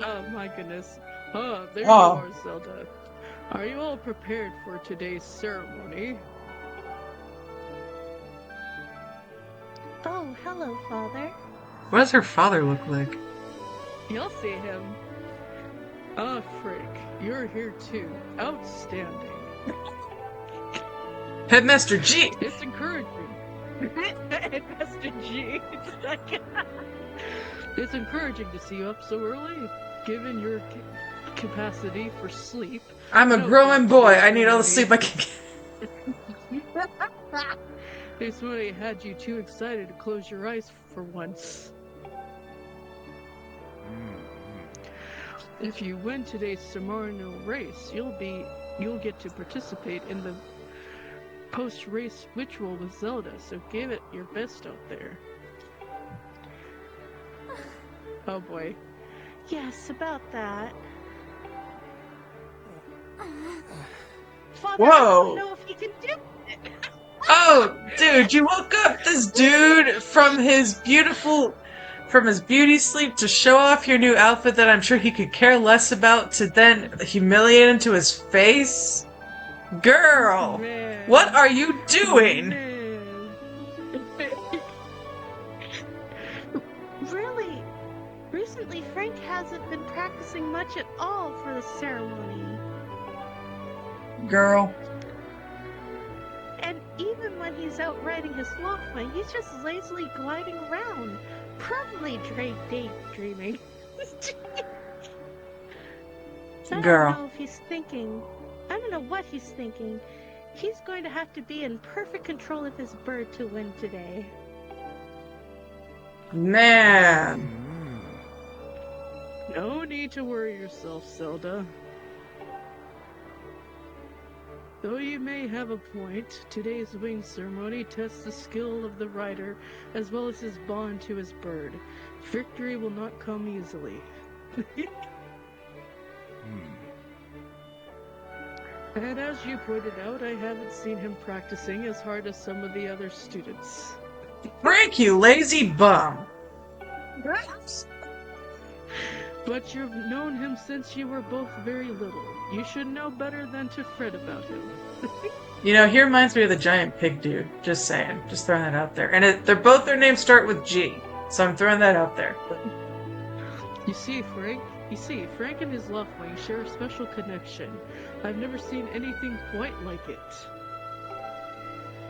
Oh my goodness. Oh, there you Oh. are, Zelda. Are you all prepared for today's ceremony? Oh, hello, Father. What does her father look like? You'll see him. Ah, Frick, you're here too. Outstanding. Headmaster G! It's encouraging. Master G. It's encouraging to see you up so early, given your capacity for sleep. I'm a No growing doubt boy. today's I need all the ceremony- sleep I can get. This one had you too excited to close your eyes for once. If you win today's ceremonial race, you'll get to participate in the post-race ritual with Zelda, so give it your best out there. Oh boy. Yes, about that. Father, Whoa. I don't know if he can do it. Oh, dude, you woke up this dude from his beauty sleep to show off your new outfit that I'm sure he could care less about to then humiliate him to his face? Girl, Man. what are you doing? Man. Really? Recently, Frank hasn't been practicing much at all for the ceremony. Girl. And even when he's out riding his Loftwing, he's just lazily gliding around, probably daydreaming. I Girl. don't know if he's thinking. I don't know what he's thinking. He's going to have to be in perfect control of his bird to win today. Man. No need to worry yourself, Zelda. Though you may have a point, today's wing ceremony tests the skill of the rider as well as his bond to his bird. Victory will not come easily. And as you pointed out, I haven't seen him practicing as hard as some of the other students. Frank, you lazy bum. But you've known him since you were both very little. You should know better than to fret about him. You know, he reminds me of the giant pig dude. Just saying. Just throwing that out there. And their names start with G. So I'm throwing that out there. You see, Frank and his Loftwing share a special connection. I've never seen anything quite like it.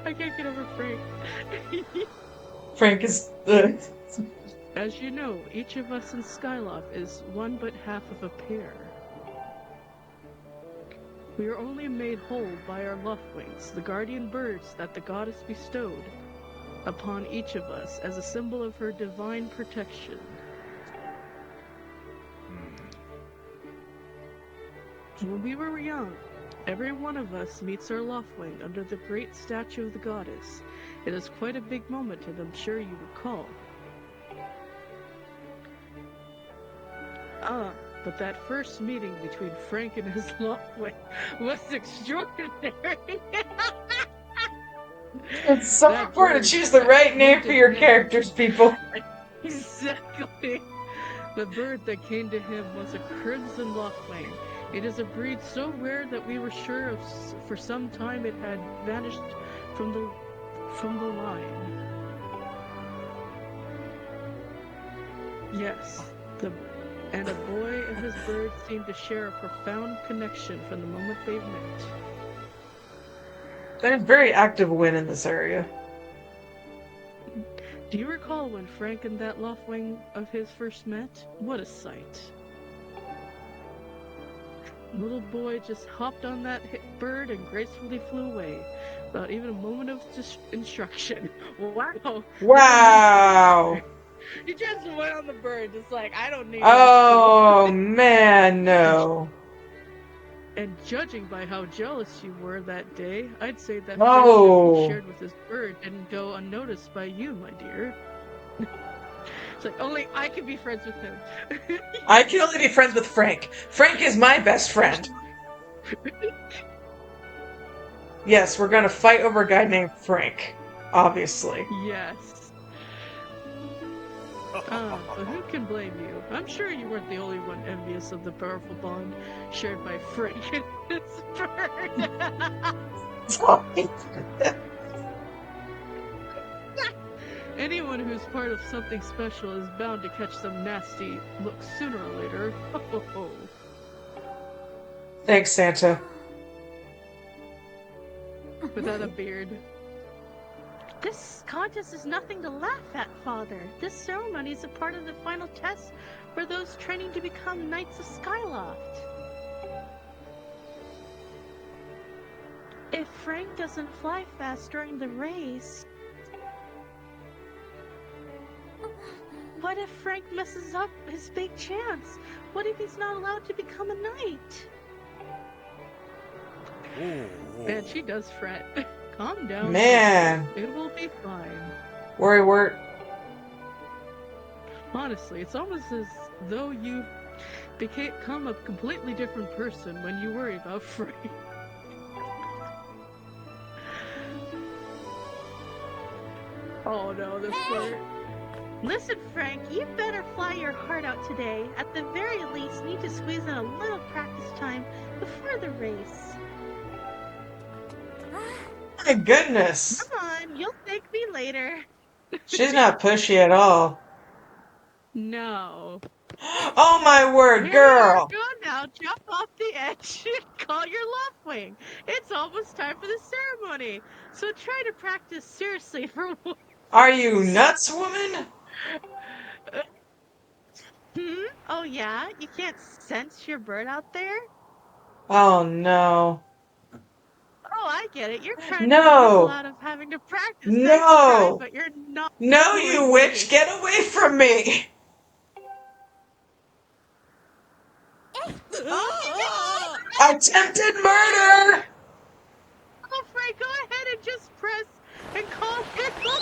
I can't get over Frank. Frank is... As you know, each of us in Skyloft is one but half of a pair. We are only made whole by our Loftwings, the guardian birds that the goddess bestowed upon each of us as a symbol of her divine protection. When we were young, every one of us meets our Loftwing under the great statue of the goddess. It is quite a big moment, and I'm sure you recall. But that first meeting between Frank and his Loftwing was extraordinary. It's so That important bird to choose the right name for your that- characters, people. Exactly. The bird that came to him was a crimson Loftwing. It is a breed so rare that we were sure for some time it had vanished from the line. Yes, and a boy and his bird seemed to share a profound connection from the moment they've met. There's very active wind in this area. Do you recall when Frank and that Loftwing of his first met? What a sight. Little boy just hopped on that bird and gracefully flew away, without even a moment of instruction. Wow! Wow! He just went on the bird, just like, I don't need Oh, man, no. And judging by how jealous you were that day, I'd say that Oh. friendship he shared with his bird didn't go unnoticed by you, my dear. It's like, only I can be friends with him. I can only be friends with Frank. Frank is my best friend. Yes, we're gonna fight over a guy named Frank. Obviously. Yes. But who can blame you? I'm sure you weren't the only one envious of the powerful bond shared by Frank and his bird. Anyone who's part of something special is bound to catch some nasty looks sooner or later. Thanks, Santa. Without a beard. This contest is nothing to laugh at, Father. This ceremony is a part of the final test for those training to become Knights of Skyloft. If Frank doesn't fly fast during the race... What if Frank messes up his big chance? What if he's not allowed to become a knight? Man, she does fret. Calm down. Man. It will be fine. Worry. Honestly, it's almost as though you become a completely different person when you worry about Frank. Oh no, this part. Listen, Frank, you better fly your heart out today. At the very least, need to squeeze in a little practice time before the race. My goodness. Come on, you'll thank me later. She's not pushy at all. No. Oh my word, girl. Here you go now, jump off the edge and call your love wing. It's almost time for the ceremony, so try to practice seriously for once. Are you nuts, woman? Oh yeah? You can't sense your bird out there? Oh no. Oh, I get it. You're trying to No. whistle out of having to practice No. next time, but you're not. No, you witch, get away from me. Attempted murder. Oh, Frank, go ahead and just press and call your love.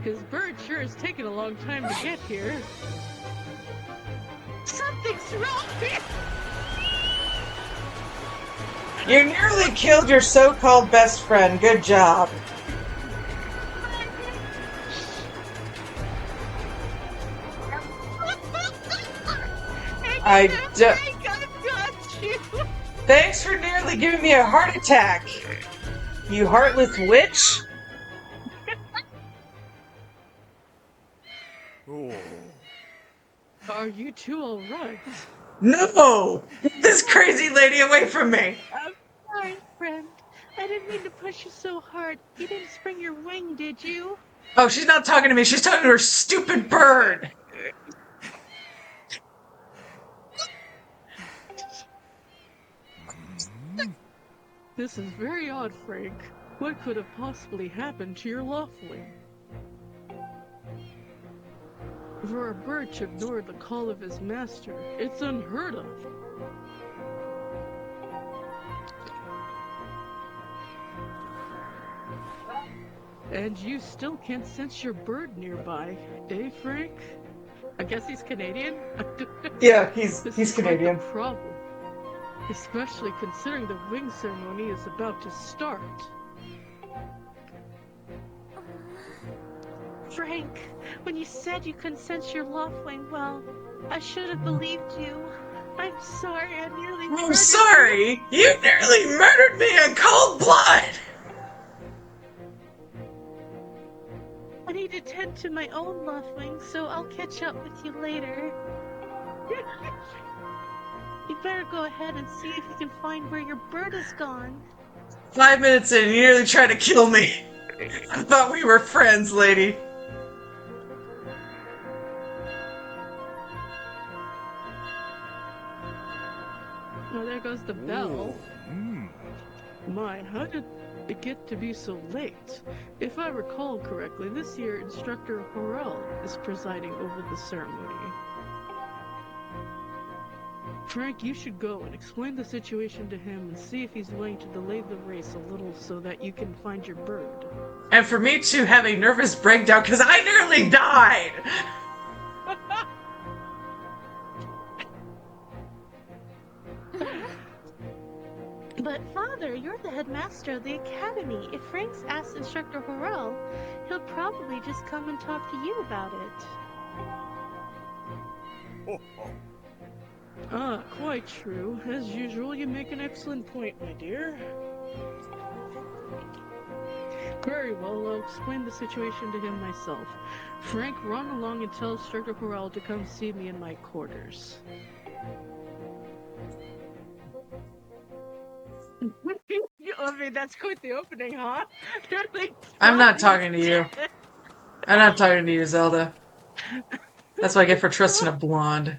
His bird sure has taken a long time to get here. Something's wrong here. You nearly killed your so-called best friend. Good job. Thanks for nearly giving me a heart attack, you heartless witch. Are you two alright? No! Get this crazy lady away from me! I'm sorry, friend. I didn't mean to push you so hard. You didn't spring your wing, did you? Oh, she's not talking to me. She's talking to her stupid bird. This is very odd, Frank. What could have possibly happened to your Loftwing? For a bird to ignore the call of his master, it's unheard of. And you still can't sense your bird nearby, eh, Frank? I guess he's Canadian? Yeah, he's Canadian. Canadian. Problem. Especially considering the wing ceremony is about to start. Frank, when you said you couldn't sense your Loftwing, well, I should have believed you. I'm sorry, I nearly murdered I'm sorry! You nearly murdered me in cold blood! I need to tend to my own Loftwing, so I'll catch up with you later. You better go ahead and see if you can find where your bird is gone. 5 minutes in, you nearly tried to kill me. I thought we were friends, lady. Oh, there goes the bell. My, how did it get to be so late? If I recall correctly, this year Instructor Horrell is presiding over the ceremony. Frank, you should go and explain the situation to him and see if he's willing to delay the race a little so that you can find your bird. And for me to have a nervous breakdown because I nearly died! But Father, you're the headmaster of the academy. If Franks asks Instructor Horrell, he'll probably just come and talk to you about it. Ah, quite true. As usual, you make an excellent point, my dear. Very well, I'll explain the situation to him myself. Frank, run along and tell Instructor Horrell to come see me in my quarters. I mean, that's quite the opening, huh? They're like, I'm not talking to you. I'm not talking to you, Zelda. That's what I get for trusting a blonde.